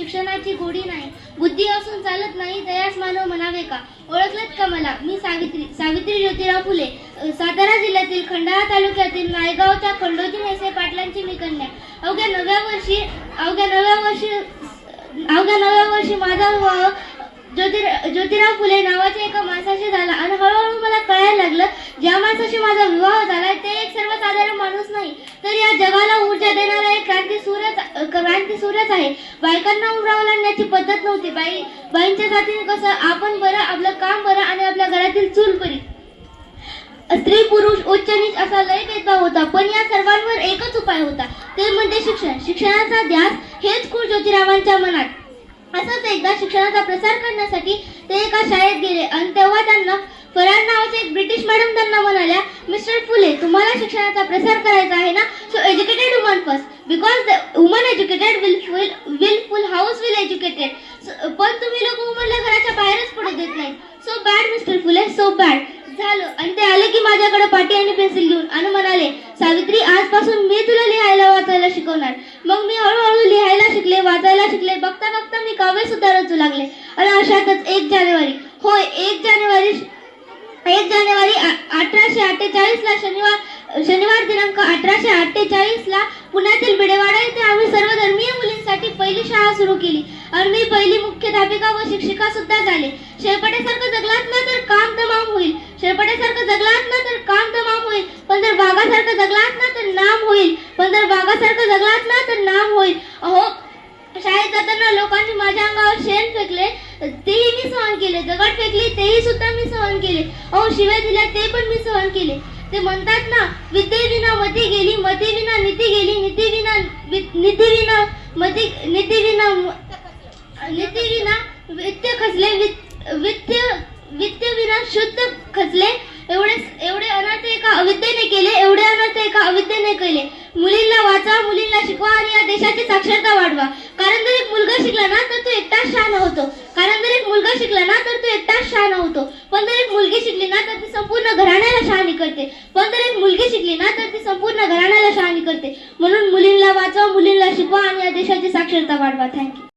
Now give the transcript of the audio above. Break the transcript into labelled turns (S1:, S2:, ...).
S1: शिक्षणाची गोडी नाही. बुद्धी असून चालत नाही तयास मानव म्हणावे का. ओळखलत का मला, मी सावित्री ज्योतिराव फुले, सातारा जिल्ह्यातील खंडाळा तालुक्यातील नायगावच्या खंडोजी नेसे पाटलांची मी कन्या. अवघ्या नव्या वर्षी माझा विवाह ज्योतिराव फुले नावाच्या एका माणसाशी झाला आणि हळूहळू मला कळायला लागलं, ज्या माणसाशी माझा विवाह झालाय ते एक सर्वसाधारण माणूस नाही, तर या जगाला ऊर्जा देणारा एक क्रांती सूर्यच आहे. बायकांना उमरावं लागण्याची पद्धत नव्हती. बाईंच्या जातीने कसं आपण बरं, आपलं काम बरं आणि आपल्या घरातील चूल बरी. स्त्री पुरुष उच्च नीच असा लय भेदभाव होता, पण या सर्वांवर एकच उपाय होता, ते म्हणजे शिक्षण. शिक्षणाचा ध्यास हेच खूळ ज्योतिरावांच्या मनात. असंच एकदा शिक्षणाचा प्रसार करण्यासाठी ते एका शाळेत गेले आणि तेव्हा त्यांना फरार नावाचे एक ब्रिटिश मॅडम त्यांना म्हणाल्या, मिस्टर फुले, तुम्हाला शिक्षणाचा प्रसार करायचा आहे ना, so educated woman first, because the woman educated will full house will educated. पण तुम्ही लोक वुमनला घराच्या बाहेरच पडू देत नाही. सो बॅड मिस्टर फुले, सो बॅड. झालं आणि ते आले की माझ्याकडे पाटी आणि पेन्सिल घेऊन आणि म्हणाले, सावित्री, आजपासून मी तुला लिहायला वाचायला शिकवणार. मग मी हळूहळू लिहायला शिकले, वाचायला शिकले. बघता बघता मी काव्य सुद्धा रचू लागले. आणि अशातच 1 जानेवारी 1848 ला शनिवार दिनांक 1848 ला पुण्यातील बिडेवाडा येथे आम्ही सर्वधर्मीय मुलींसाठी पहिली शाळा सुरू केली आणि मी पहिली मुख्याध्यापिका व शिक्षिका सुद्धा झाले. शेळपाट्यासारखं जगलात ना तर काम तमाम होईल. शेळपाट्यासारखं जगलात ना तर काम तमाम होईल. पण जर वाघासारखं जगलात ना तर नाम होईल. पण जर वाघासारखं जगलात ना तर नाम होईल. अहो, शाळेत जाताना लोकांनी माझ्या अंगावर शेण फेकले, तेही मी सहन केले. दगड फेकली, तेही सुद्धा मी सहन केले. अहो, शिव्या दिल्या, ते पण मी सहन केले. ते म्हणतात ना, विद्येविना मती गेली, मतीविना नीती गेली, नीतीविना वित्त खचले, वित्तविना शुद्ध खचले. एवढे अनर्थ एका अविद्येने केले, एवढे अनर्थ एका अविद्येने केले. मुलींना वाचा, मुलींना शिकवा आणि या देशाची साक्षरता वाढवा. कारण जर एक मुलगा शिकला ना तर तो एकटाच शहाणा होतो. पण जर एक मुलगी शिकली ना तर ती संपूर्ण घराण्याला शहाणी करते. म्हणून मुलींना वाचवा, मुलींना शिकवा आणि या देशाची साक्षरता वाढवा. थँक्यू.